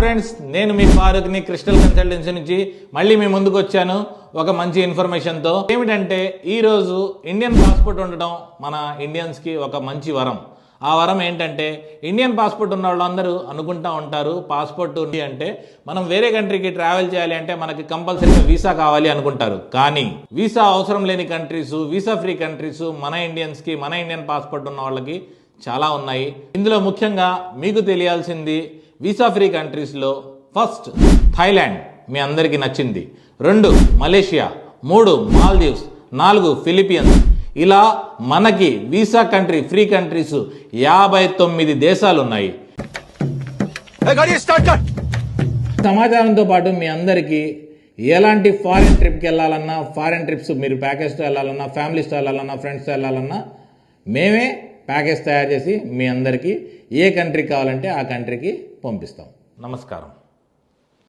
Friends, నేను మీ ఫారూక్ని crystal consultancy నుంచి మళ్ళీ మీ ముందుకు వచ్చాను ఒక మంచి ఇన్ఫర్మేషన్తో. ఏమిటంటే ఈరోజు ఇండియన్ పాస్పోర్ట్ ఉండడం మన ఇండియన్స్కి ఒక మంచి వరం. ఆ వరం ఏంటంటే, ఇండియన్ పాస్పోర్ట్ ఉన్న వాళ్ళందరూ అనుకుంటూ ఉంటారు, పాస్పోర్ట్ ఉంది అంటే మనం వేరే కంట్రీకి ట్రావెల్ చేయాలి అంటే మనకి కంపల్సరీగా వీసా కావాలి అనుకుంటారు. కానీ వీసా అవసరం లేని కంట్రీస్, వీసా ఫ్రీ కంట్రీస్ మన ఇండియన్స్కి, మన ఇండియన్ పాస్పోర్ట్ ఉన్న వాళ్ళకి చాలా ఉన్నాయి. ఇందులో ముఖ్యంగా మీకు తెలియాల్సింది, వీసా ఫ్రీ కంట్రీస్లో ఫస్ట్ థాయిలాండ్ మీ అందరికీ నచ్చింది, 2 మలేషియా, 3 మాల్దీవ్స్, 4 ఫిలిపియన్స్. ఇలా మనకి వీసా కంట్రీ ఫ్రీ కంట్రీస్ 59 దేశాలు ఉన్నాయి. సమాచారంతో పాటు మీ అందరికీ ఎలాంటి ఫారిన్ ట్రిప్కి వెళ్ళాలన్నా, ఫారిన్ ట్రిప్స్ మీరు ప్యాకేజ్తో వెళ్ళాలన్నా, ఫ్యామిలీస్తో వెళ్ళాలన్నా, ఫ్రెండ్స్తో వెళ్ళాలన్నా మేమే ప్యాకేజ్ తయారు చేసి మీ అందరికీ ఏ కంట్రీ కావాలంటే ఆ కంట్రీకి పంపిస్తాం. నమస్కారం.